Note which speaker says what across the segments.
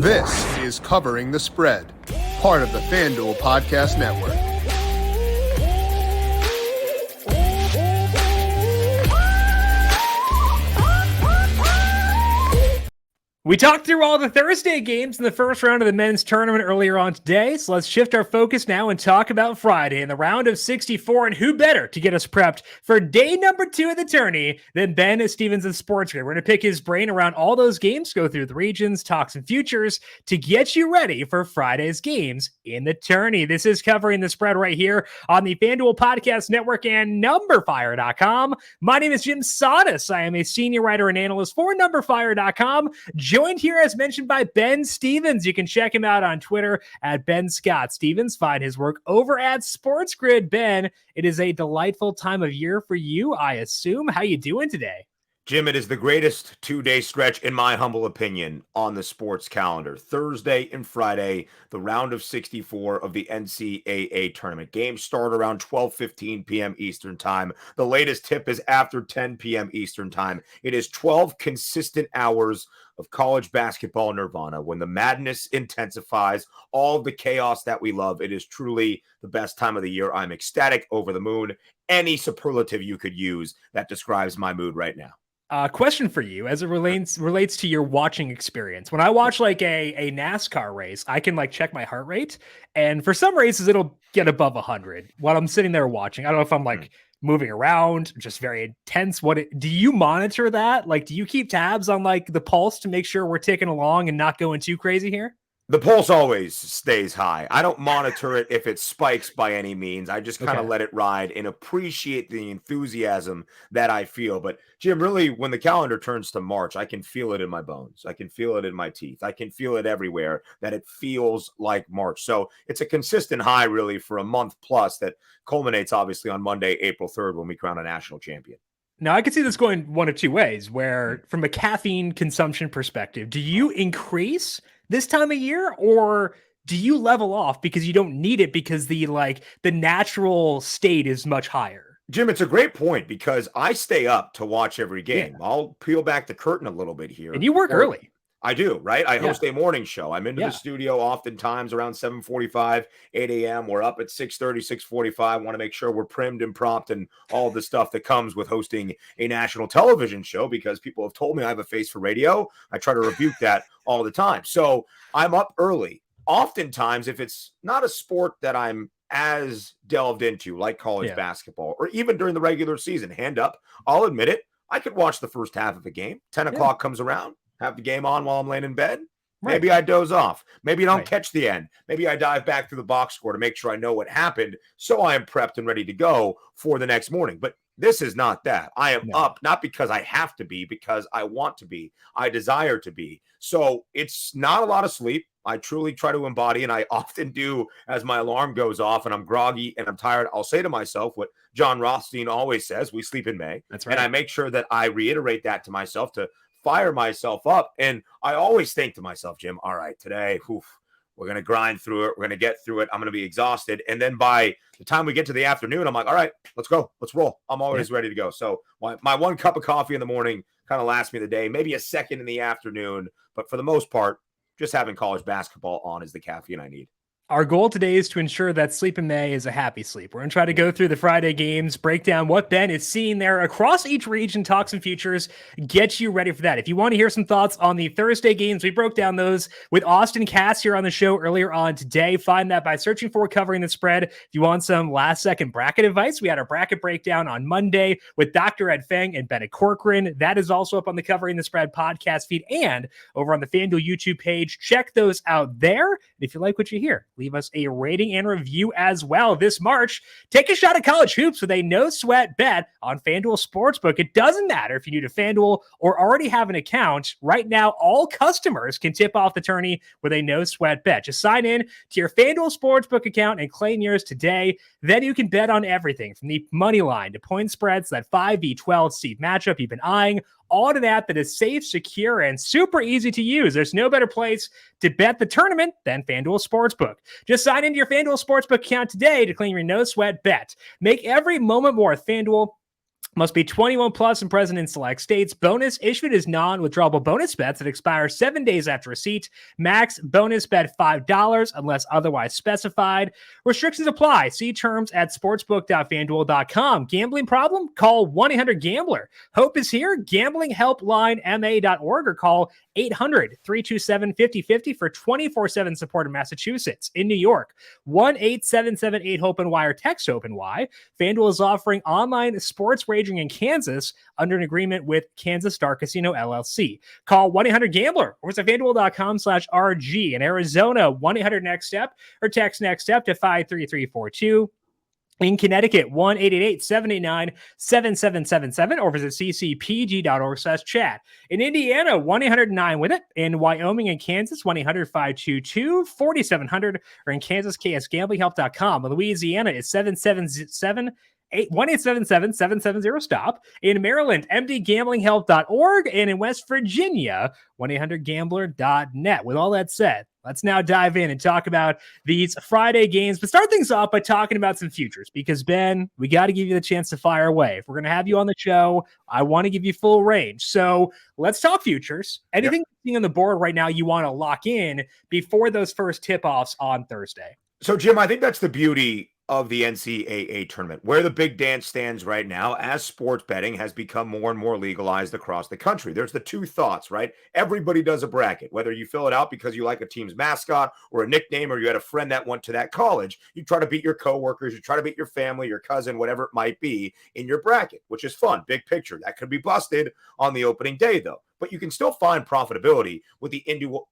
Speaker 1: This is Covering the Spread, part of the FanDuel Podcast Network.
Speaker 2: We talked through all the Thursday games in the first round of the men's tournament earlier on today, so let's shift our focus now and talk about Friday in the round of 64, and who better to get us prepped for day number 2 of the tourney than Ben Stevens of SportsGrid. We're going to pick his brain around all those games, go through the regions, talk some futures to get you ready for Friday's games in the tourney. This is Covering the Spread right here on the FanDuel Podcast Network and numberFire.com. My name is Jim Sonis. I am a senior writer and analyst for numberFire.com. Joined here, as mentioned, by Ben Stevens. You can check him out on Twitter at Ben Scott Stevens. Find his work over at SportsGrid. Ben, it is a delightful time of year for you, I assume. How you doing today?
Speaker 3: Jim, it is the greatest two-day stretch, in my humble opinion, on the sports calendar. Thursday and Friday, the round of 64 of the NCAA tournament. Games start around 12:15 p.m. Eastern time. The latest tip is after 10 p.m. Eastern time. It is 12 consistent hours of college basketball nirvana. When the madness intensifies, all the chaos that we love, it is truly the best time of the year. I'm ecstatic, over the moon. Any superlative you could use that describes my mood right now.
Speaker 2: Question for you as it relates to your watching experience. When I watch like a NASCAR race, I can like check my heart rate, and for some races it'll get above 100 while I'm sitting there watching. I don't know if I'm like moving around, just very intense. Do you monitor that? Like, do you keep tabs on like the pulse to make sure we're ticking along and not going too crazy here?
Speaker 3: The pulse always stays high. I don't monitor it if it spikes by any means. I just kind of let it ride and appreciate the enthusiasm that I feel. But Jim, really, when the calendar turns to March, I can feel it in my bones. I can feel it in my teeth. I can feel it everywhere, that it feels like March. So it's a consistent high really for a month plus that culminates obviously on Monday, April 3rd, when we crown a national champion.
Speaker 2: Now, I could see this going one of two ways, where from a caffeine consumption perspective, do you increase this time of year, or do you level off because you don't need it because the natural state is much higher?
Speaker 3: Jim, it's a great point because I stay up to watch every game. Yeah. I'll peel back the curtain a little bit here.
Speaker 2: And you work early.
Speaker 3: I do, right? I host a morning show. I'm into the studio oftentimes around 7:45, 8 a.m. We're up at 6:30, 6:45. Want to make sure we're primed and prompt and all the stuff that comes with hosting a national television show, because people have told me I have a face for radio. I try to rebuke that all the time. So I'm up early. Oftentimes, if it's not a sport that I'm as delved into, like college basketball, or even during the regular season, hand up, I'll admit it, I could watch the first half of a game. 10 o'clock comes around. Have the game on while I'm laying in bed. Maybe I doze off. Maybe I don't catch the end. Maybe I dive back through the box score to make sure I know what happened, so I am prepped and ready to go for the next morning. But this is not that. I am up, not because I have to be, because I want to be. I desire to be. So it's not a lot of sleep. I truly try to embody, and I often do, as my alarm goes off and I'm groggy and I'm tired, I'll say to myself what John Rothstein always says: we sleep in May.
Speaker 2: That's right.
Speaker 3: And I make sure that I reiterate that to myself to fire myself up. And I always think to myself, Jim, all right, today, we're going to grind through it. We're going to get through it. I'm going to be exhausted. And then by the time we get to the afternoon, I'm like, all right, let's go. Let's roll. I'm always ready to go. So my one cup of coffee in the morning kind of lasts me the day, maybe a second in the afternoon. But for the most part, just having college basketball on is the caffeine I need.
Speaker 2: Our goal today is to ensure that sleep in May is a happy sleep. We're going to try to go through the Friday games, break down what Ben is seeing there across each region, talk some futures, get you ready for that. If you want to hear some thoughts on the Thursday games, we broke down those with Austin Cass here on the show earlier on today. Find that by searching for Covering the Spread. If you want some last-second bracket advice, we had our bracket breakdown on Monday with Dr. Ed Feng and Bennett Corcoran. That is also up on the Covering the Spread podcast feed and over on the FanDuel YouTube page. Check those out there. And if you like what you hear, leave us a rating and review as well. This March, take a shot at college hoops with a no-sweat bet on FanDuel Sportsbook. It doesn't matter if you're new to FanDuel or already have an account. Right now, all customers can tip off the tourney with a no-sweat bet. Just sign in to your FanDuel Sportsbook account and claim yours today. Then you can bet on everything from the money line to point spreads, that 5v12 seed matchup you've been eyeing, all to that is safe, secure, and super easy to use. There's no better place to bet the tournament than FanDuel Sportsbook. Just sign into your FanDuel Sportsbook account today to claim your no-sweat bet. Make every moment more with FanDuel. Must be 21 plus and present in select states. Bonus issued is non-withdrawable bonus bets that expire 7 days after receipt. Max bonus bet $5 unless otherwise specified. Restrictions apply. See terms at sportsbook.fanduel.com. Gambling problem? Call 1-800-GAMBLER. Hope is here. GamblingHelpLineMA.org or call 800-327-5050 for 24/7 support in Massachusetts. In New York, 1-877-8-HOPE-NY or text HOPE-NY. FanDuel is offering online sports wagering in Kansas under an agreement with Kansas Star Casino LLC. Call 1-800-GAMBLER or visit FanDuel.com/RG. In Arizona, 1-800-NEXT-STEP or text NEXT STEP to 53342. In Connecticut, 1-888-789-7777 or visit ccpg.org/chat. In Indiana, 1-800-9-WITH-IT. In Wyoming and Kansas, 1-800-522-4700 or in Kansas, ksgamblinghelp.com. In Louisiana, it's 1-877-770-STOP. In Maryland, mdgamblinghelp.org. And in West Virginia, 1-800-GAMBLER.net. With all that said, let's now dive in and talk about these Friday games, but start things off by talking about some futures because, Ben, we got to give you the chance to fire away. If we're going to have you on the show, I want to give you full range. So let's talk futures. Anything you're seeing on the board right now you want to lock in before those first tip-offs on Thursday?
Speaker 3: So, Jim, I think that's the beauty of the NCAA tournament, where the big dance stands right now as sports betting has become more and more legalized across the country. There's the two thoughts, right? Everybody does a bracket, whether you fill it out because you like a team's mascot or a nickname, or you had a friend that went to that college. You try to beat your coworkers, you try to beat your family, your cousin, whatever it might be in your bracket, which is fun. Big picture. That could be busted on the opening day, though. But you can still find profitability with the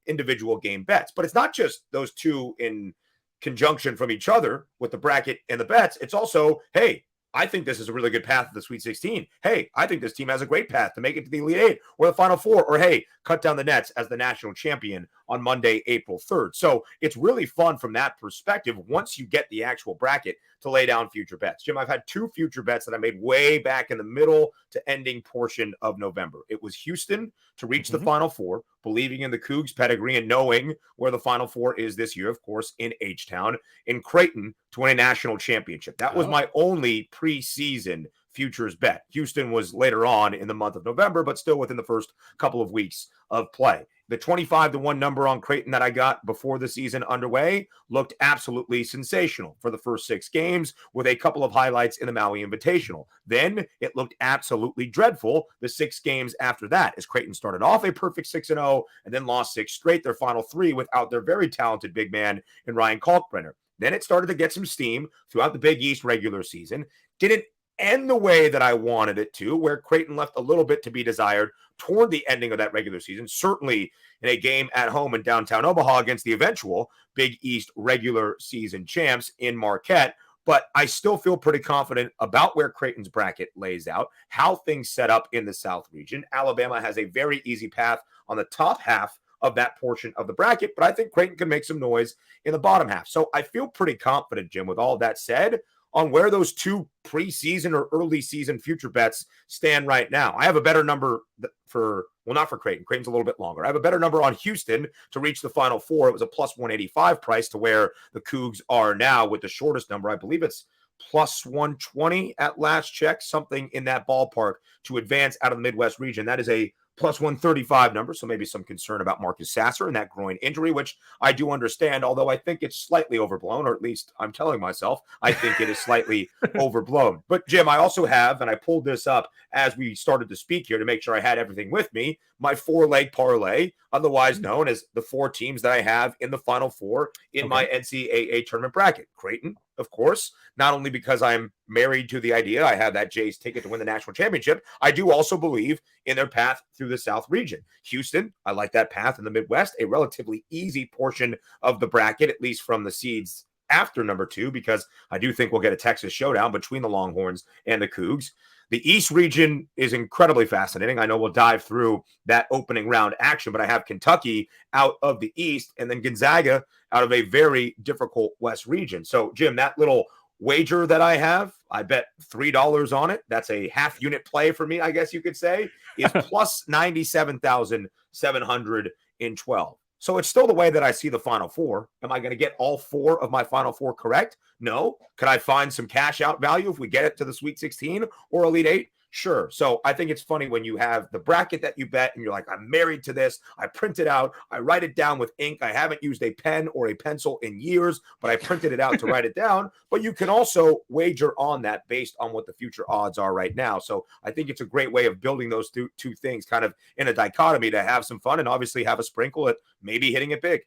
Speaker 3: individual game bets. But it's not just those two in conjunction from each other with the bracket and the bets. It's also, hey, I think this is a really good path to the Sweet 16. Hey, I think this team has a great path to make it to the Elite Eight or the Final Four. Or, hey, cut down the nets as the national champion on Monday, April 3rd. So it's really fun from that perspective once you get the actual bracket to lay down future bets. Jim, I've had two future bets that I made way back in the middle to ending portion of November. It was Houston to reach the Final Four, believing in the Cougs' pedigree and knowing where the Final Four is this year, of course, in H-Town, in Creighton to win a national championship. That was my only preseason futures bet. Houston was later on in the month of November, but still within the first couple of weeks of play. The 25-1 number on Creighton that I got before the season underway looked absolutely sensational for the first 6 games with a couple of highlights in the Maui Invitational. Then it looked absolutely dreadful the 6 games after that as Creighton started off a perfect 6-0 and then lost 6 straight, their final 3 without their very talented big man in Ryan Kalkbrenner. Then it started to get some steam throughout the Big East regular season. Didn't end the way that I wanted it to, where Creighton left a little bit to be desired toward the ending of that regular season, certainly in a game at home in downtown Omaha against the eventual Big East regular season champs in Marquette. But I still feel pretty confident about where Creighton's bracket lays out, how things set up in the South region. Alabama has a very easy path on the top half of that portion of the bracket, but I think Creighton can make some noise in the bottom half. So I feel pretty confident, Jim, with all that said, on where those two preseason or early season future bets stand right now. I have a better number for, well, not for Creighton. Creighton's a little bit longer. I have a better number on Houston to reach the Final Four. It was a plus 185 price to where the Cougs are now with the shortest number. I believe it's plus 120 at last check, something in that ballpark to advance out of the Midwest region. That is a plus 135 number, so maybe some concern about Marcus Sasser and that groin injury, which I do understand, although I think it's slightly overblown, or at least I'm telling myself I think it is slightly overblown. But, Jim, I also have, and I pulled this up as we started to speak here to make sure I had everything with me, my 4-leg parlay, otherwise known as the 4 teams that I have in the Final Four in my NCAA tournament bracket. Creighton, of course, not only because I'm married to the idea I have that Jays ticket to win the national championship, I do also believe in their path through the South region. Houston, I like that path in the Midwest, a relatively easy portion of the bracket, at least from the seeds after number 2, because I do think we'll get a Texas showdown between the Longhorns and the Cougs. The East region is incredibly fascinating. I know we'll dive through that opening round action, but I have Kentucky out of the East and then Gonzaga out of a very difficult West region. So, Jim, that little wager that I have, I bet $3 on it. That's a half unit play for me, I guess you could say, is plus 97,712. So it's still the way that I see the Final Four. Am I going to get all 4 of my Final 4 correct? No. Could I find some cash out value if we get it to the Sweet 16 or Elite 8? Sure. So I think it's funny when you have the bracket that you bet and you're like, I'm married to this. I print it out. I write it down with ink. I haven't used a pen or a pencil in years, but I printed it out to write it down. But you can also wager on that based on what the future odds are right now. So I think it's a great way of building those two things kind of in a dichotomy to have some fun and obviously have a sprinkle at maybe hitting it big.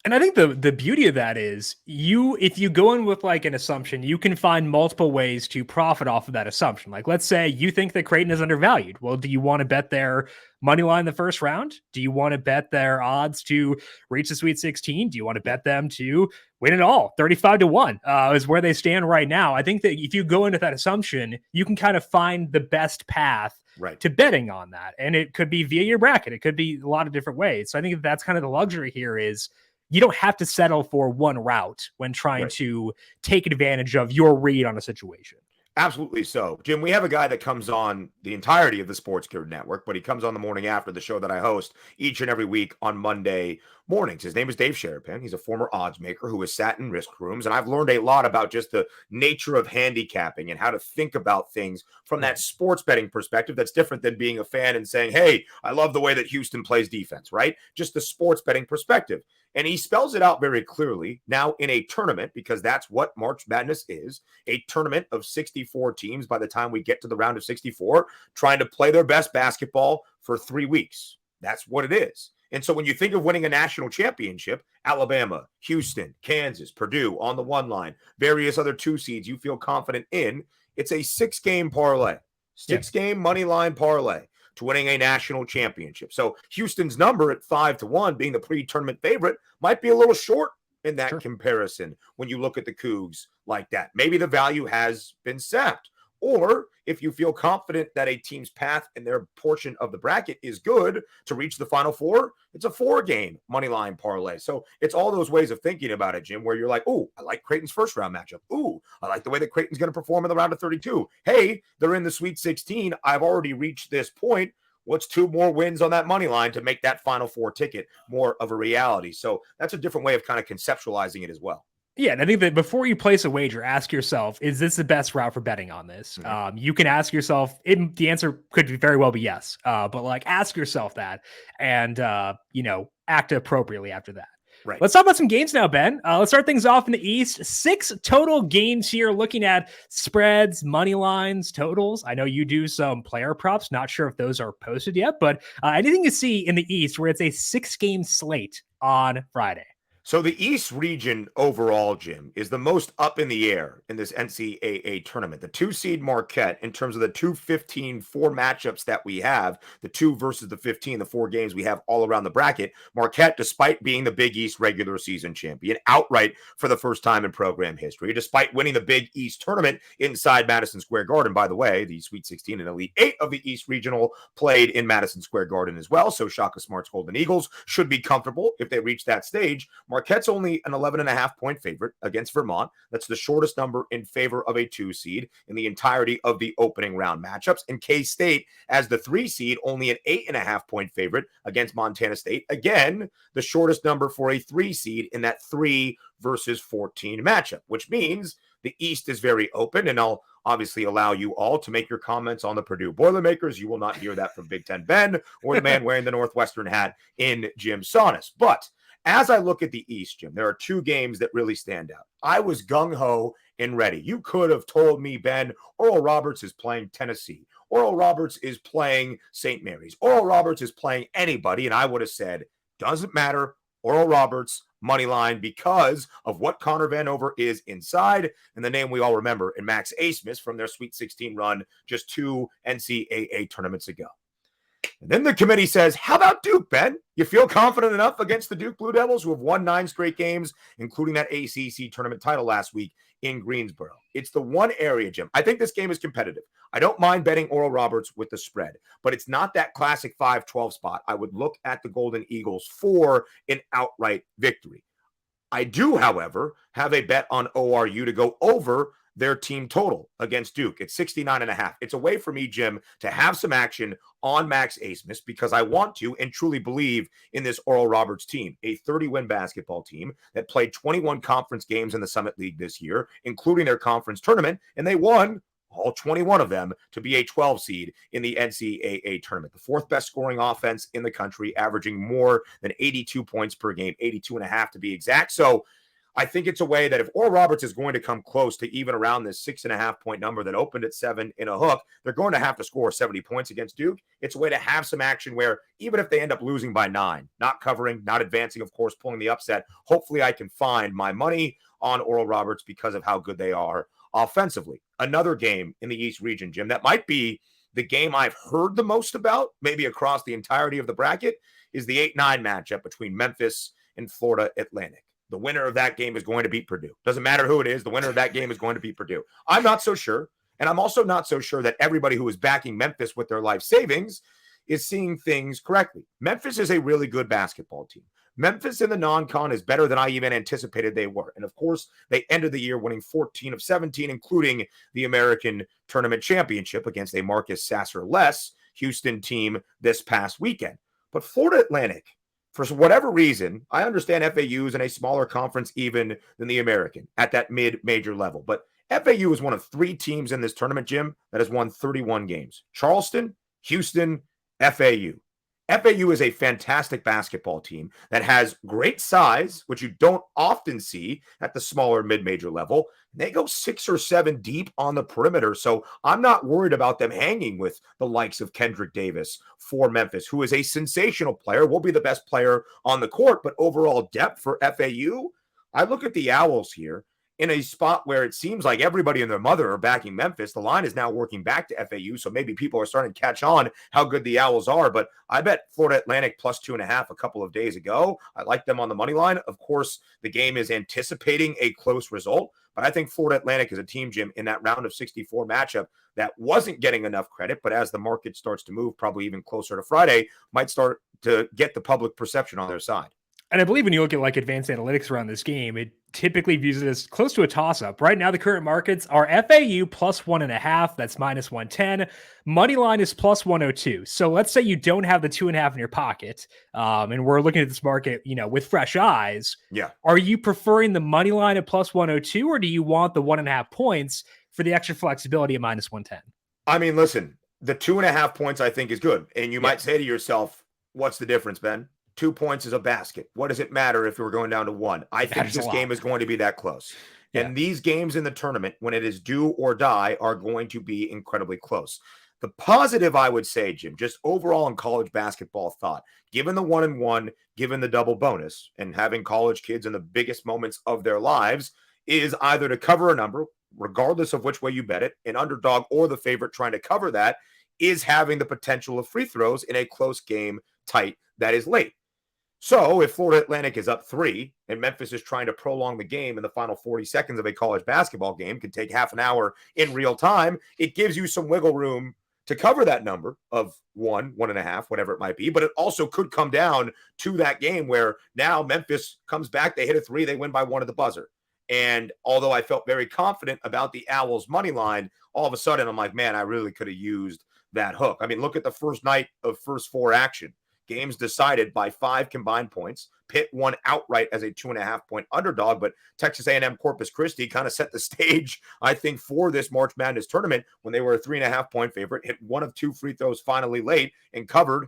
Speaker 2: And I think the beauty of that is if you go in with like an assumption, you can find multiple ways to profit off of that assumption. Like, let's say you think that Creighton is undervalued. Well, do you want to bet their money line in the first round? Do you want to bet their odds to reach the Sweet 16? Do you want to bet them to win it all? 35-1 is where they stand right now. I think that if you go into that assumption, you can kind of find the best path to betting on that. And it could be via your bracket. It could be a lot of different ways. So I think that's kind of the luxury here is you don't have to settle for one route when trying to take advantage of your read on a situation.
Speaker 3: Absolutely so. Jim, we have a guy that comes on the entirety of the Sports Cure Network, but he comes on the morning after the show that I host each and every week on Monday mornings. His name is Dave Sherapan. He's a former odds maker who has sat in risk rooms, and I've learned a lot about just the nature of handicapping and how to think about things from that sports betting perspective that's different than being a fan and saying, hey, I love the way that Houston plays defense, right? Just the sports betting perspective. And he spells it out very clearly now in a tournament, because that's what March Madness is, a tournament of 64 teams by the time we get to the round of 64, trying to play their best basketball for 3 weeks. That's what it is. And so when you think of winning a national championship, Alabama, Houston, Kansas, Purdue on the one line, various other 2 seeds you feel confident in, it's a 6-game parlay, 6-game money line parlay to winning a national championship. So Houston's number at 5-1 being the pre-tournament favorite might be a little short in that comparison when you look at the Cougs like that. Maybe the value has been sapped. Or if you feel confident that a team's path in their portion of the bracket is good to reach the Final Four, it's a 4-game money line parlay. So it's all those ways of thinking about it, Jim, where you're like, oh, I like Creighton's first round matchup. Ooh, I like the way that Creighton's going to perform in the round of 32. Hey, they're in the Sweet 16. I've already reached this point. What's 2 more wins on that money line to make that Final Four ticket more of a reality? So that's a different way of kind of conceptualizing it as well.
Speaker 2: Yeah, and I think that before you place a wager, ask yourself, is this the best route for betting on this? You can ask yourself, the answer could very well be yes, but like ask yourself that and, act appropriately after that.
Speaker 3: Right.
Speaker 2: Let's talk about some games now, Ben. Let's start things off in the East. 6 total games here, looking at spreads, money lines, totals. I know you do some player props. Not sure if those are posted yet, but anything you see in the East where it's a 6-game slate on Friday.
Speaker 3: So the East region overall, Jim, is the most up in the air in this NCAA tournament. The 2-seed Marquette, in terms of the 2-15 4 matchups that we have, the 2 versus the 15, the 4 games we have all around the bracket, Marquette, despite being the Big East regular season champion, outright for the first time in program history, despite winning the Big East tournament inside Madison Square Garden. By the way, the Sweet 16 and Elite 8 of the East Regional played in Madison Square Garden as well. So Shaka Smart's Golden Eagles should be comfortable if they reach that stage. Marquette's only an 11.5-point favorite against Vermont. That's the shortest number in favor of a 2-seed in the entirety of the opening round matchups. And K-State, as the 3-seed, only an 8.5-point favorite against Montana State. Again, the shortest number for a 3-seed in that 3 versus 14 matchup, which means the East is very open. And I'll obviously allow you all to make your comments on the Purdue Boilermakers. You will not hear that from Big Ten Ben or the man wearing the Northwestern hat in Jim Saunas. But as I look at the East, Jim, there are 2 games that really stand out. I was gung-ho and ready. You could have told me, Ben, Oral Roberts is playing Tennessee. Oral Roberts is playing St. Mary's. Oral Roberts is playing anybody, and I would have said, doesn't matter, Oral Roberts, money line, because of what Connor Vanover is inside, and the name we all remember in Max Asmus from their Sweet 16 run just 2 NCAA tournaments ago. And then the committee says, how about Duke, Ben? You feel confident enough against the Duke Blue Devils, who have won 9 straight games, including that ACC tournament title last week in Greensboro? It's the one area, Jim. I think this game is competitive. I don't mind betting Oral Roberts with the spread, but it's not that classic 5-12 spot. I would look at the Golden Eagles for an outright victory. I do, however, have a bet on ORU to go over their team total against Duke. It's 69.5. It's a way for me, Jim, to have some action on Max Asmus because I want to and truly believe in this Oral Roberts team, a 30-win basketball team that played 21 conference games in the Summit League this year, including their conference tournament, and they won all 21 of them, to be a 12 seed in the NCAA tournament. The fourth best scoring offense in the country, averaging more than 82 points per game, 82.5 to be exact. So I think it's a way that if Oral Roberts is going to come close to even around this 6.5 point number that opened at 7 in a hook, they're going to have to score 70 points against Duke. It's a way to have some action where even if they end up losing by 9, not covering, not advancing, of course, pulling the upset, hopefully I can find my money on Oral Roberts because of how good they are offensively. Another game in the East region, Jim, that might be the game I've heard the most about, maybe across the entirety of the bracket, is the 8-9 matchup between Memphis and Florida Atlantic. The winner of that game is going to beat Purdue. Doesn't matter who it is. The winner of that game is going to beat Purdue. I'm not so sure. And I'm also not so sure that everybody who is backing Memphis with their life savings is seeing things correctly. Memphis is a really good basketball team. Memphis in the non-con is better than I even anticipated they were. And of course, they ended the year winning 14 of 17, including the American Tournament Championship against a Marcus Sasser-less Houston team this past weekend. But Florida Atlantic, for whatever reason, I understand FAU is in a smaller conference even than the American at that mid-major level. But FAU is one of 3 teams in this tournament, Jim, that has won 31 games. Charleston, Houston, FAU. FAU is a fantastic basketball team that has great size, which you don't often see at the smaller mid-major level. They go 6 or 7 deep on the perimeter, so I'm not worried about them hanging with the likes of Kendrick Davis for Memphis, who is a sensational player, will be the best player on the court, but overall depth for FAU, I look at the Owls here in a spot where it seems like everybody and their mother are backing Memphis. The line is now working back to FAU, so maybe people are starting to catch on how good the Owls are. But I bet Florida Atlantic plus 2.5 a couple of days ago. I like them on the money line. Of course, the game is anticipating a close result, but I think Florida Atlantic is a team, Jim, in that round of 64 matchup that wasn't getting enough credit, but as the market starts to move, probably even closer to Friday, might start to get the public perception on their side.
Speaker 2: And I believe when you look at like advanced analytics around this game, it typically views it as close to a toss-up. Right now, the current markets are FAU plus 1.5. That's minus 110. Money line is plus 102. So let's say you don't have the 2.5 in your pocket, and we're looking at this market, with fresh eyes.
Speaker 3: Yeah.
Speaker 2: Are you preferring the money line at plus 102, or do you want the 1.5 points for the extra flexibility at minus 110?
Speaker 3: I mean, listen, the 2.5 points I think is good. And you might say to yourself, what's the difference, Ben? 2 points is a basket. What does it matter if we're going down to 1? I think this game is going to be that close. Yeah. And these games in the tournament, when it is do or die, are going to be incredibly close. The positive, I would say, Jim, just overall in college basketball thought, given the 1-and-1, given the double bonus, and having college kids in the biggest moments of their lives, is either to cover a number, regardless of which way you bet it, an underdog or the favorite trying to cover that, is having the potential of free throws in a close game tight that is late. So if Florida Atlantic is up 3 and Memphis is trying to prolong the game in the final 40 seconds of a college basketball game, can take half an hour in real time, it gives you some wiggle room to cover that number of 1, 1.5, whatever it might be. But it also could come down to that game where now Memphis comes back, they hit a 3, they win by 1 at the buzzer. And although I felt very confident about the Owls money line, all of a sudden I'm like, man, I really could have used that hook. I mean, look at the first night of first 4 action. Games decided by 5 combined points. Pitt won outright as a 2.5-point underdog, but Texas A&M Corpus Christi kind of set the stage, I think, for this March Madness tournament when they were a 3.5-point favorite, hit 1 of 2 free throws finally late, and covered,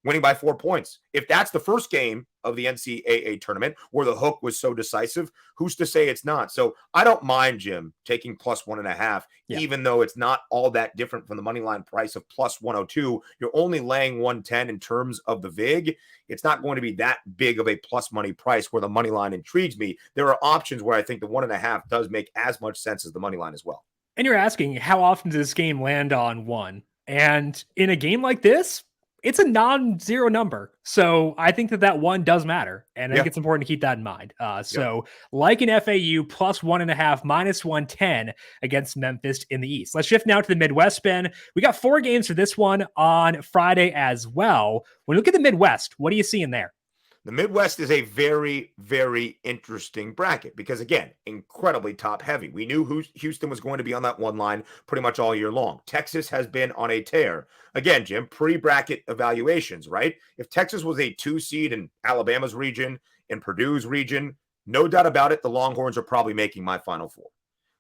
Speaker 3: winning by 4 points. If that's the first game of the NCAA tournament where the hook was so decisive, who's to say it's not? So I don't mind, Jim, taking plus 1.5, even though it's not all that different from the money line price of plus 102. You're only laying 110 in terms of the VIG. It's not going to be that big of a plus money price where the money line intrigues me. There are options where I think the 1.5 does make as much sense as the money line as well.
Speaker 2: And you're asking, how often does this game land on 1? And in a game like this, it's a non-zero number. So I think that 1 does matter. And I think it's important to keep that in mind. Like an FAU plus 1.5, minus 110 against Memphis in the East. Let's shift now to the Midwest, Ben. We got 4 games for this one on Friday as well. When you look at the Midwest, what are you seeing there?
Speaker 3: The Midwest is a very, very interesting bracket because, again, incredibly top heavy. We knew Houston was going to be on that 1 line pretty much all year long. Texas has been on a tear. Again, Jim, pre-bracket evaluations, right? If Texas was a 2 seed in Alabama's region, in Purdue's region, no doubt about it, the Longhorns are probably making my Final Four.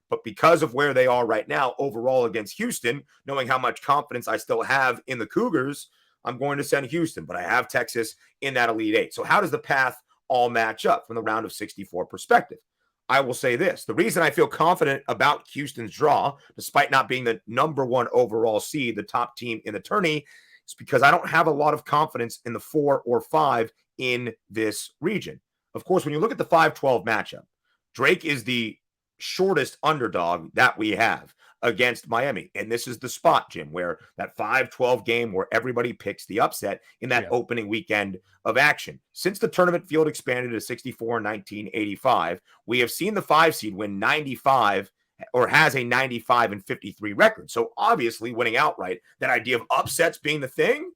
Speaker 3: But because of where they are right now overall against Houston, knowing how much confidence I still have in the Cougars, I'm going to send Houston, but I have Texas in that Elite Eight. So how does the path all match up from the round of 64 perspective? I will say this. The reason I feel confident about Houston's draw, despite not being the number one overall seed, the top team in the tourney, is because I don't have a lot of confidence in the 4 or 5 in this region. Of course, when you look at the 5-12 matchup, Drake is the shortest underdog that we have against Miami. And this is the spot, Jim, where that 5-12 game where everybody picks the upset in that opening weekend of action. Since the tournament field expanded to 64 in 1985, we have seen the 5 seed win 95 or has a 95-53 record. So obviously winning outright, that idea of upsets being the thing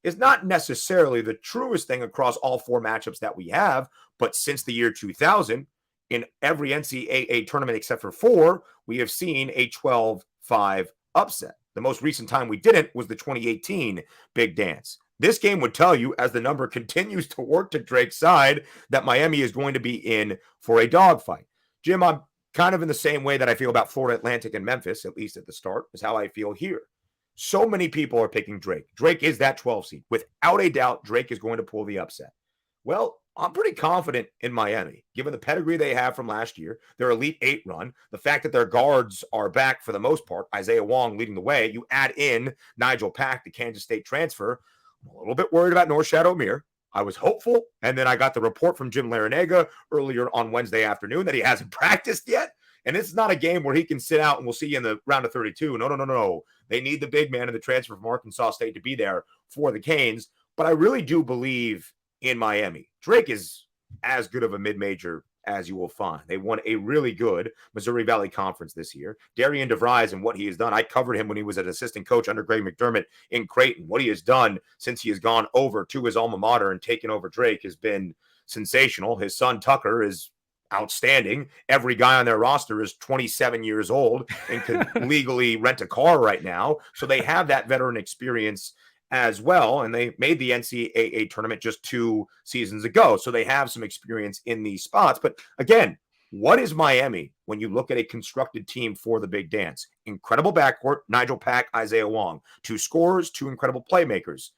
Speaker 3: is not necessarily the truest thing across all 4 matchups that we have. But since the year 2000, in every NCAA tournament except for 4, we have seen a 12-5 upset. The most recent time we didn't was the 2018 Big Dance. This game would tell you, as the number continues to work to Drake's side, that Miami is going to be in for a dogfight. Jim, I'm kind of in the same way that I feel about Florida Atlantic and Memphis, at least at the start, is how I feel here. So many people are picking Drake. Drake is that 12 seed. Without a doubt, Drake is going to pull the upset. Well, I'm pretty confident in Miami, given the pedigree they have from last year, their Elite 8 run, the fact that their guards are back for the most part, Isaiah Wong leading the way. You add in Nigel Pack, the Kansas State transfer. I'm a little bit worried about Norchad Omier. I was hopeful, and then I got the report from Jim Larinaga earlier on Wednesday afternoon that he hasn't practiced yet. And this is not a game where he can sit out and we'll see you in the round of 32. No. They need the big man in the transfer from Arkansas State to be there for the Canes. But I really do believe in Miami. Drake is as good of a mid-major as you will find. They won a really good Missouri Valley Conference this year. Darian DeVries and what he has done. I covered him when he was an assistant coach under Greg McDermott in Creighton. What he has done since he has gone over to his alma mater and taken over Drake has been sensational. His son Tucker is outstanding. Every guy on their roster is 27 years old and could legally rent a car right now. So they have that veteran experience as well, and they made the NCAA tournament just 2 seasons ago, so they have some experience in these spots. But again, what is Miami when you look at a constructed team for the Big Dance? Incredible backcourt, Nigel Pack, Isaiah Wong. 2 scorers, 2 incredible playmakers.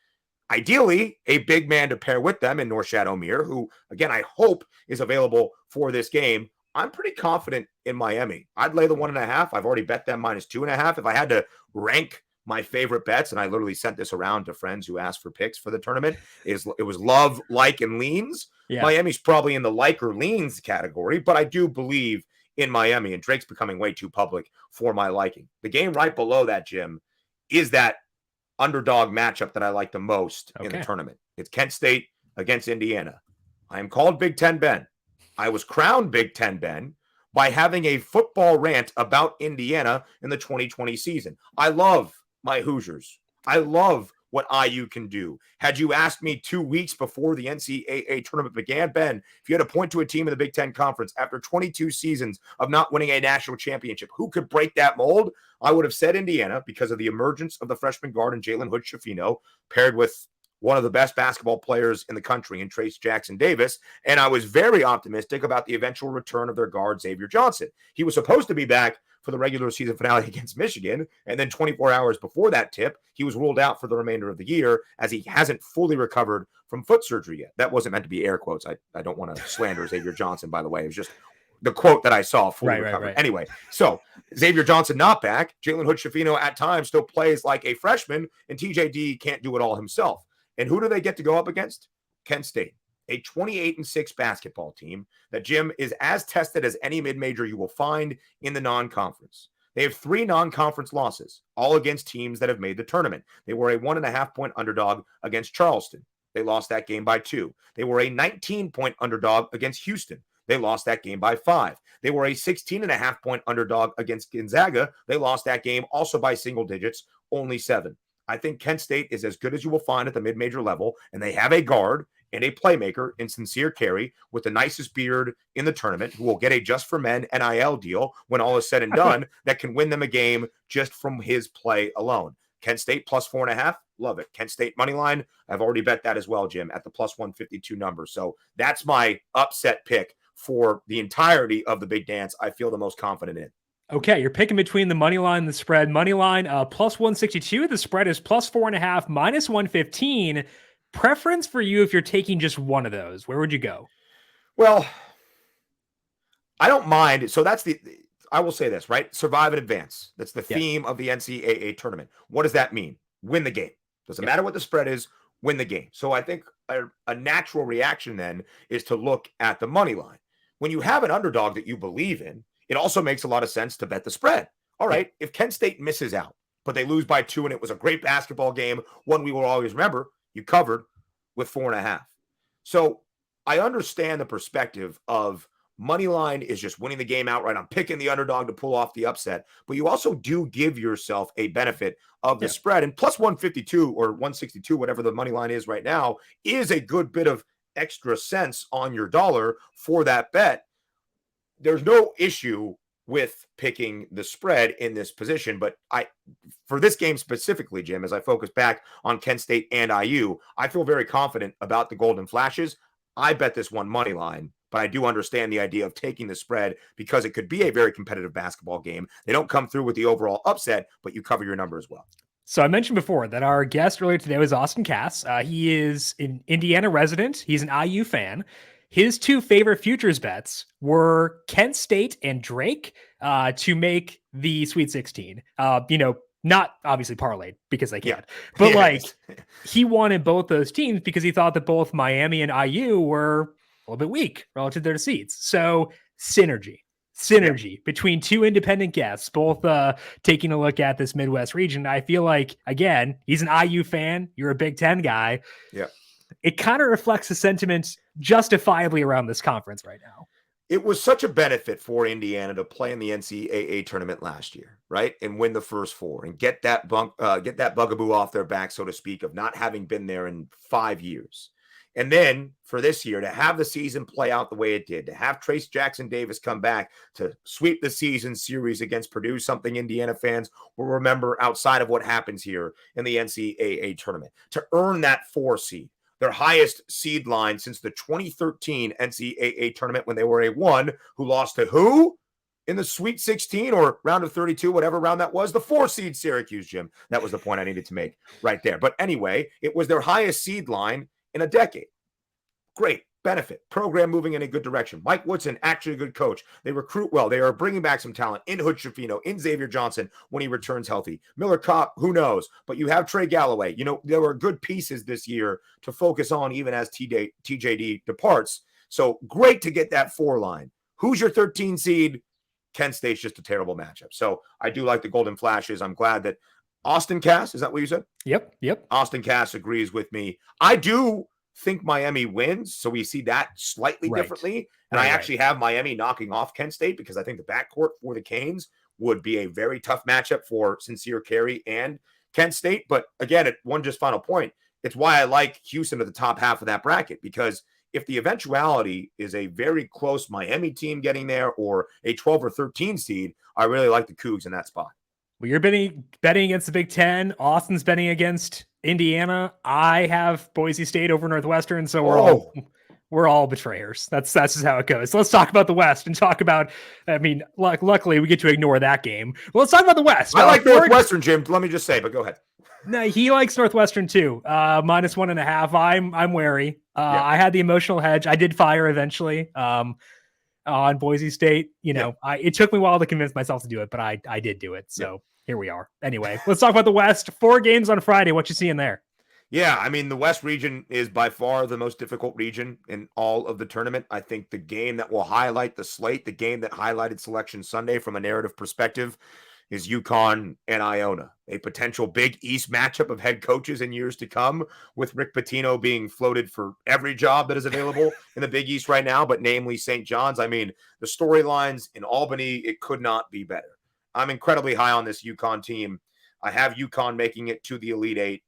Speaker 3: Ideally, a big man to pair with them in Norchad Omier, who, again, I hope is available for this game. I'm pretty confident in Miami. I'd lay the 1.5. I've already bet them minus 2.5. If I had to rank my favorite bets, and I literally sent this around to friends who asked for picks for the tournament, it was love, like, and leans. Yeah. Miami's probably in the like or leans category, but I do believe in Miami, and Drake's becoming way too public for my liking. The game right below that, Jim, is that underdog matchup that I like the most in the tournament. It's Kent State against Indiana. I am called Big Ten Ben. I was crowned Big Ten Ben by having a football rant about Indiana in the 2020 season. I love my Hoosiers. I love what IU can do. Had you asked me 2 weeks before the NCAA tournament began, Ben, if you had to point to a team in the Big Ten Conference after 22 seasons of not winning a national championship, who could break that mold? I would have said Indiana because of the emergence of the freshman guard and Jalen Hood-Schifino, paired with one of the best basketball players in the country in Trace Jackson Davis. And I was very optimistic about the eventual return of their guard, Xavier Johnson. He was supposed to be back for the regular season finale against Michigan. And then 24 hours before that tip, he was ruled out for the remainder of the year as he hasn't fully recovered from foot surgery yet. That wasn't meant to be air quotes. I don't want to slander Xavier Johnson, by the way. It was just the quote that I saw, fully recovered. Right. Anyway, so Xavier Johnson not back. Jalen Hood-Schifino at times still plays like a freshman, and TJD can't do it all himself. And who do they get to go up against? Kent State, a 28-6 basketball team that, Jim, is as tested as any mid-major you will find in the non-conference. They have 3 non-conference losses, all against teams that have made the tournament. They were a 1.5-point underdog against Charleston. They lost that game by 2. They were a 19-point underdog against Houston. They lost that game by 5. They were a 16.5-point underdog against Gonzaga. They lost that game also by single digits, only 7. I think Kent State is as good as you will find at the mid-major level, and they have a guard and a playmaker in Sincere Carey with the nicest beard in the tournament who will get a Just for Men NIL deal when all is said and done that can win them a game just from his play alone. Kent State plus 4.5, love it. Kent State money line, I've already bet that as well, Jim, at the plus 152 number. So that's my upset pick for the entirety of the Big Dance. I feel the most confident in.
Speaker 2: Okay, you're picking between the money line and the spread. Money line plus 162. The spread is plus 4.5, minus 115. Preference for you if you're taking just one of those. Where would you go?
Speaker 3: Well, I don't mind. So I will say this, right? Survive and advance. That's the theme of the NCAA tournament. What does that mean? Win the game. Doesn't matter what the spread is, win the game. So I think a natural reaction then is to look at the money line. When you have an underdog that you believe in, it also makes a lot of sense to bet the spread. All right, if Kent State misses out, but they lose by 2 and it was a great basketball game, one we will always remember, you covered with 4.5. So I understand the perspective of money line is just winning the game outright. I'm picking the underdog to pull off the upset, but you also do give yourself a benefit of the spread. And plus 152 or 162, whatever the money line is right now, is a good bit of extra cents on your dollar for that bet. There's no issue with picking the spread in this position, but for this game specifically, Jim, as I focus back on Kent State and IU, I feel very confident about the Golden Flashes. I bet this one money line, but I do understand the idea of taking the spread because it could be a very competitive basketball game. They don't come through with the overall upset, but you cover your number as well.
Speaker 2: So I mentioned before that our guest earlier today was Austin Cass. He is an Indiana resident. He's an IU fan. His 2 favorite futures bets were Kent State and Drake to make the Sweet 16. Not obviously parlayed because they can't, but he wanted both those teams because he thought that both Miami and IU were a little bit weak relative to their seeds. So synergy between 2 independent guests, both taking a look at this Midwest region. I feel like, again, he's an IU fan. You're a Big Ten guy.
Speaker 3: Yeah.
Speaker 2: It kind of reflects the sentiment justifiably around this conference right now.
Speaker 3: It was such a benefit for Indiana to play in the NCAA tournament last year, right? And win the first 4 and get that bugaboo off their back, so to speak, of not having been there in 5 years. And then for this year, to have the season play out the way it did, to have Trace Jackson Davis come back to sweep the season series against Purdue, something Indiana fans will remember outside of what happens here in the NCAA tournament, to earn that 4 seed. Their highest seed line since the 2013 NCAA tournament when they were a 1 who lost to who? In the Sweet 16 or round of 32, whatever round that was, the 4 seed Syracuse, Jim. That was the point I needed to make right there. But anyway, it was their highest seed line in a decade. Great benefit. Program moving in a good direction. Mike Woodson, actually a good coach. They recruit well. They are bringing back some talent in Hood Schifino, in Xavier Johnson when he returns healthy. Miller Kopp, who knows? But you have Trey Galloway. There were good pieces this year to focus on even as TJD departs. So great to get that 4 line. Who's your 13 seed? Kent State's just a terrible matchup. So I do like the Golden Flashes. I'm glad that Austin Cass, is that what you said?
Speaker 2: Yep.
Speaker 3: Austin Cass agrees with me. I do think Miami wins, so we see that slightly differently. And I actually have Miami knocking off Kent State because I think the backcourt for the Canes would be a very tough matchup for Sincere Carey and Kent State. But again, one just final point, it's why I like Houston at the top half of that bracket, because if the eventuality is a very close Miami team getting there or a 12 or 13 seed, I really like the Cougs in that spot.
Speaker 2: Well, you're betting against the Big Ten. Austin's betting against Indiana. I have Boise State over Northwestern, so we're all betrayers. That's just how it goes. So let's talk about the West and talk about. Luckily we get to ignore that game. Well, let's talk about the West.
Speaker 3: I like Northwestern, Jim. Let me just say, but go ahead.
Speaker 2: No, he likes Northwestern too. Minus 1.5. I'm wary. I had the emotional hedge. I did fire eventually. On Boise State, it took me a while to convince myself to do it, but I did do it. So here we are. Anyway, let's talk about the West. 4 games on Friday. What you seeing there?
Speaker 3: Yeah, I mean, the West region is by far the most difficult region in all of the tournament. I think the game that will highlight the slate, the game that highlighted Selection Sunday from a narrative perspective, is UConn and Iona, a potential Big East matchup of head coaches in years to come, with Rick Pitino being floated for every job that is available in the Big East right now, but namely St. John's. I mean, the storylines in Albany, it could not be better. I'm incredibly high on this UConn team. I have UConn making it to the Elite 8.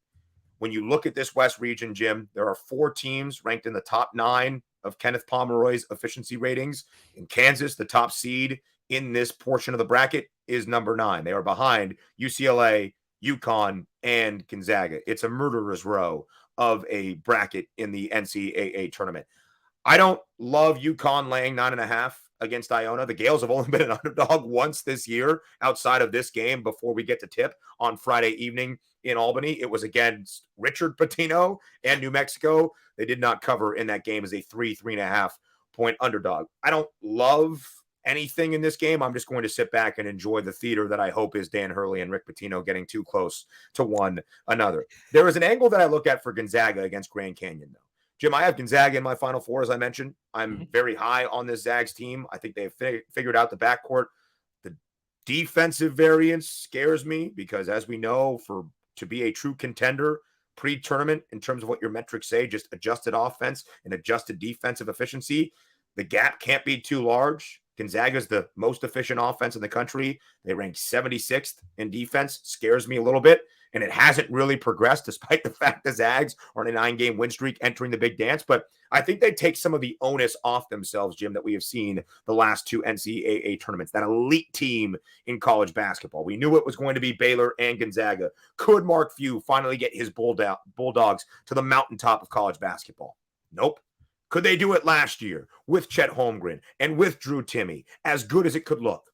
Speaker 3: When you look at this West region, Jim, there are 4 teams ranked in the top 9 of Kenneth Pomeroy's efficiency ratings. In Kansas, the top seed in this portion of the bracket is number 9. They are behind UCLA, UConn, and Gonzaga. It's a murderer's row of a bracket in the NCAA tournament. I don't love UConn laying 9.5. against Iona. The Gales have only been an underdog once this year outside of this game before we get to tip on Friday evening in Albany. It was against Richard Pitino and New Mexico. They did not cover in that game as a 3.5 point underdog. I don't love anything in this game. I'm just going to sit back and enjoy the theater that I hope is Dan Hurley and Rick Pitino getting too close to one another. There is an angle that I look at for Gonzaga against Grand Canyon, though. Jim, I have Gonzaga in my Final Four, as I mentioned. I'm very high on this Zags team. I think they've figured out the backcourt. The defensive variance scares me because, as we know, to be a true contender pre-tournament in terms of what your metrics say, just adjusted offense and adjusted defensive efficiency, the gap can't be too large. Gonzaga is the most efficient offense in the country. They rank 76th in defense. Scares me a little bit. And it hasn't really progressed despite the fact the Zags are on a 9-game win streak entering the big dance. But I think they take some of the onus off themselves, Jim, that we have seen the last 2 NCAA tournaments, that elite team in college basketball. We knew it was going to be Baylor and Gonzaga. Could Mark Few finally get his Bulldogs to the mountaintop of college basketball? Nope. Could they do it last year with Chet Holmgren and with Drew Timme, as good as it could look?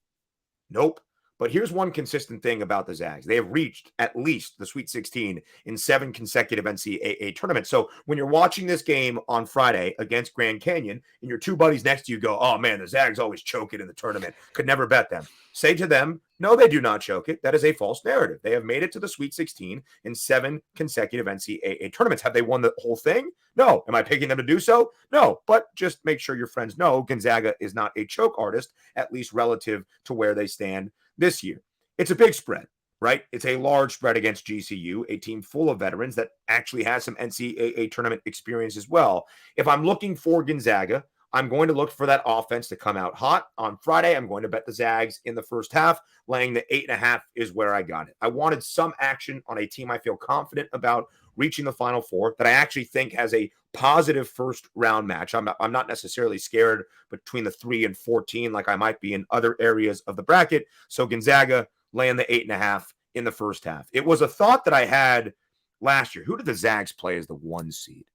Speaker 3: Nope. But here's one consistent thing about the Zags. They have reached at least the Sweet 16 in 7 consecutive NCAA tournaments. So when you're watching this game on Friday against Grand Canyon and your 2 buddies next to you go, oh man, the Zags always choke it in the tournament. Could never bet them. Say to them, no, they do not choke it. That is a false narrative. They have made it to the Sweet 16 in 7 consecutive NCAA tournaments. Have they won the whole thing? No. Am I picking them to do so? No. But just make sure your friends know Gonzaga is not a choke artist, at least relative to where they stand this year. It's a big spread, right? It's a large spread against GCU, a team full of veterans that actually has some NCAA tournament experience as well. If I'm looking for Gonzaga, I'm going to look for that offense to come out hot. On Friday, I'm going to bet the Zags in the first half. Laying the 8.5 is where I got it. I wanted some action on a team I feel confident about reaching the Final Four that I actually think has a positive first round match. I'm not necessarily scared between the 3 and 14 like I might be in other areas of the bracket. So Gonzaga laying the 8.5 in the first half. It was a thought that I had last year. Who did the Zags play as the 1 seed?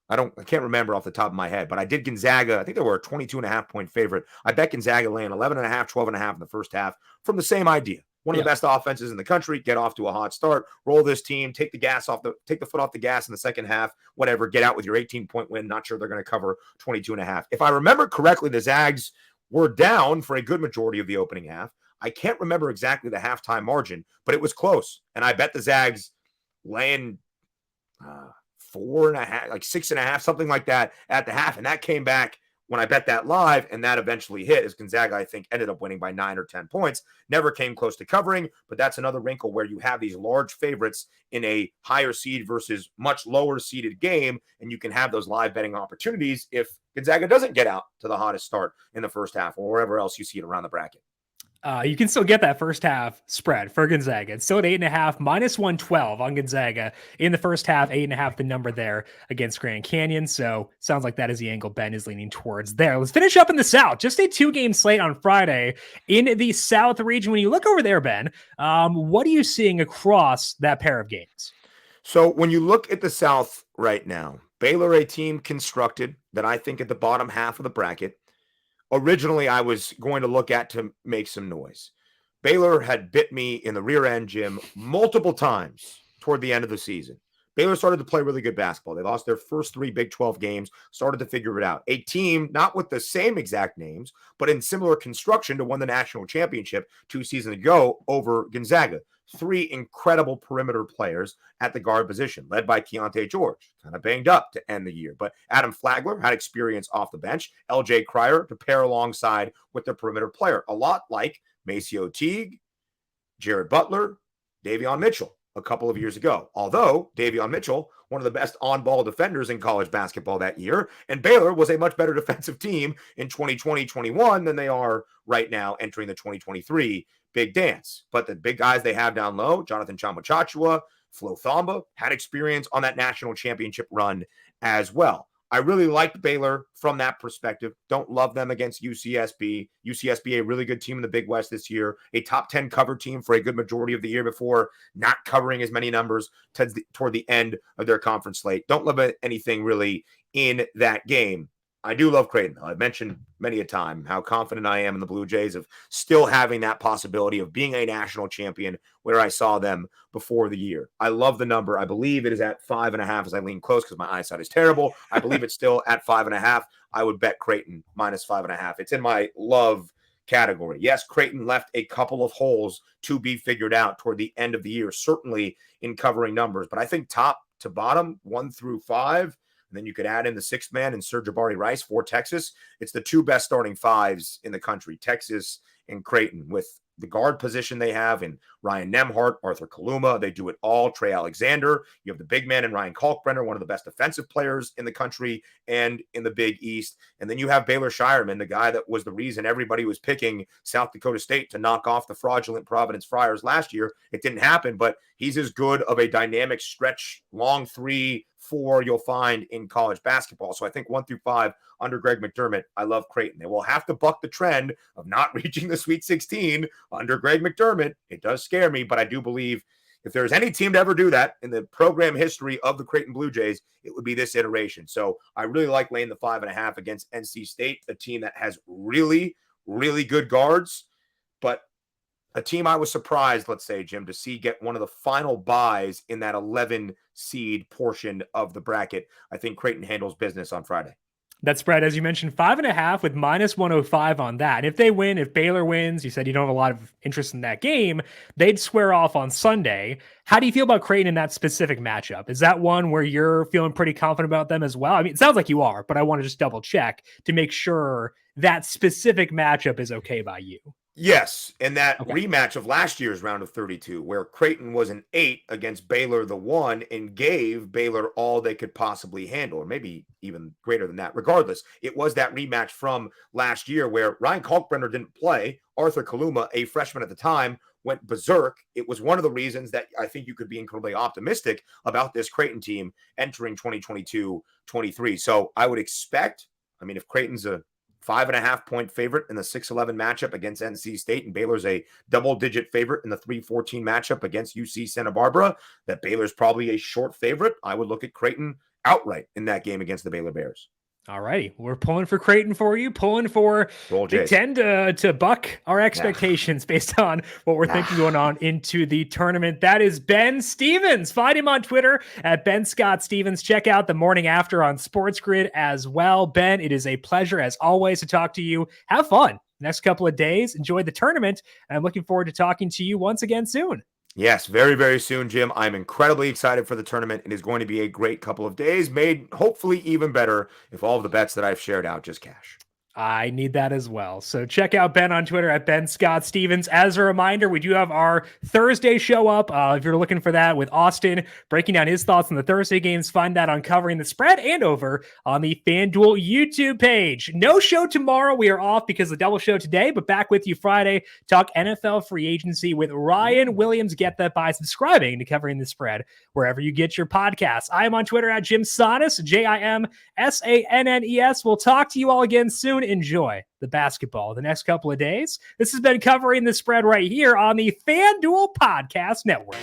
Speaker 3: I can't remember off the top of my head, but I did Gonzaga. I think they were a 22.5 point favorite. I bet Gonzaga laying 11.5, 12.5 in the first half from the same idea. One of the best offenses in the country, get off to a hot start, roll this team, take the foot off the gas in the second half, whatever, get out with your 18-point win. Not sure they're going to cover 22.5. If I remember correctly, the Zags were down for a good majority of the opening half. I can't remember exactly the halftime margin, but it was close. And I bet the Zags laying 4.5, like 6.5, something like that at the half. And that came back when I bet that live, and that eventually hit as Gonzaga, I think, ended up winning by 9 or 10 points. Never came close to covering, but that's another wrinkle where you have these large favorites in a higher seed versus much lower seeded game, and you can have those live betting opportunities if Gonzaga doesn't get out to the hottest start in the first half or wherever else you see it around the bracket.
Speaker 2: You can still get that first half spread for Gonzaga. It's still at 8.5, minus 112 on Gonzaga in the first half, 8.5, the number there against Grand Canyon. So sounds like that is the angle Ben is leaning towards there. Let's finish up in the South. Just a 2-game slate on Friday in the South region. When you look over there, Ben, what are you seeing across that pair of games?
Speaker 3: So when you look at the South right now, Baylor, a team constructed that I think at the bottom half of the bracket, originally I was going to look at to make some noise. Baylor had bit me in the rear end, Jim, multiple times toward the end of the season. Baylor started to play really good basketball. They lost their first 3 Big 12 games, started to figure it out. A team not with the same exact names, but in similar construction to win the national championship 2 seasons ago over Gonzaga. 3 incredible perimeter players at the guard position, led by Keontae George, kind of banged up to end the year. But Adam Flagler had experience off the bench, LJ Cryer to pair alongside with the perimeter player, a lot like Maceo Teague, Jared Butler, Davion Mitchell a couple of years ago. Although Davion Mitchell, one of the best on-ball defenders in college basketball that year, and Baylor was a much better defensive team in 2020-21 than they are right now entering the 2023 big dance. But the big guys they have down low, Jonathan Chama-Chachua, Flo Thamba, had experience on that national championship run as well. I really liked Baylor from that perspective. Don't love them against UCSB. UCSB, a really good team in the Big West this year, a top 10 cover team for a good majority of the year before not covering as many numbers toward the end of their conference slate. Don't love anything really in that game. I do love Creighton. I've mentioned many a time how confident I am in the Blue Jays of still having that possibility of being a national champion where I saw them before the year. I love the number. I believe it is at 5.5 as I lean close because my eyesight is terrible. I believe it's still at 5.5. I would bet Creighton minus 5.5. It's in my love category. Yes, Creighton left a couple of holes to be figured out toward the end of the year, certainly in covering numbers. But I think top to bottom, 1 through 5, and then you could add in the sixth man and Sir-Jabari Rice for Texas. It's the two best starting fives in the country, Texas and Creighton, with the guard position they have in Ryan Nembhard, Arthur Kaluma. They do it all. Trey Alexander. You have the big man in Ryan Kalkbrenner, one of the best defensive players in the country and in the Big East. And then you have Baylor Shireman, the guy that was the reason everybody was picking South Dakota State to knock off the fraudulent Providence Friars last year. It didn't happen, but he's as good of a dynamic stretch, long 3-4 you'll find in college basketball. So I think 1 through 5 under Greg McDermott, I love Creighton. They will have to buck the trend of not reaching the Sweet 16 under Greg McDermott. It does scare me, but I do believe if there's any team to ever do that in the program history of the Creighton Blue Jays, it would be this iteration. So I really like laying the 5.5 against NC State, a team that has really, really good guards, but a team I was surprised, let's say, Jim, to see get one of the final buys in that 11 seed portion of the bracket. I think Creighton handles business on Friday.
Speaker 2: That spread, as you mentioned, 5.5 with minus 105 on that. If they win, if Baylor wins, you said you don't have a lot of interest in that game, they'd square off on Sunday. How do you feel about Creighton in that specific matchup? Is that one where you're feeling pretty confident about them as well? I mean, it sounds like you are, but I want to just double check to make sure that specific matchup is okay by you.
Speaker 3: Yes, and that rematch of last year's round of 32, where Creighton was an 8 against Baylor the 1 and gave Baylor all they could possibly handle, or maybe even greater than that. Regardless, it was that rematch from last year where Ryan Kalkbrenner didn't play. Arthur Kaluma, a freshman at the time, went berserk. It was one of the reasons that I think you could be incredibly optimistic about this Creighton team entering 2022-23. So I would expect, I mean, if Creighton's a 5.5-point favorite in the 6-11 matchup against NC State, and Baylor's a double-digit favorite in the 3-14 matchup against UC Santa Barbara, that Baylor's probably a short favorite. I would look at Creighton outright in that game against the Baylor Bears.
Speaker 2: All righty. We're pulling for Creighton for you, pulling for Big Ten to buck our expectations based on what we're thinking going on into the tournament. That is Ben Stevens. Find him on Twitter at Ben Scott Stevens. Check out the morning after on Sports Grid as well. Ben, it is a pleasure as always to talk to you. Have fun next couple of days. Enjoy the tournament. And I'm looking forward to talking to you once again soon.
Speaker 3: Yes, very, very soon, Jim. I'm incredibly excited for the tournament. It is going to be a great couple of days, made hopefully even better if all of the bets that I've shared out just cash.
Speaker 2: I need that as well. So check out Ben on Twitter at Ben Scott Stevens. As a reminder, we do have our Thursday show up. If you're looking for that with Austin breaking down his thoughts on the Thursday games, find that on Covering the Spread and over on the FanDuel YouTube page. No show tomorrow. We are off because of the double show today, but back with you Friday. Talk NFL free agency with Ryan Williams. Get that by subscribing to Covering the Spread wherever you get your podcasts. I am on Twitter at Jim Sannes, JimSannes. We'll talk to you all again soon. Enjoy the basketball the next couple of days. This has been Covering the Spread right here on the FanDuel Podcast Network.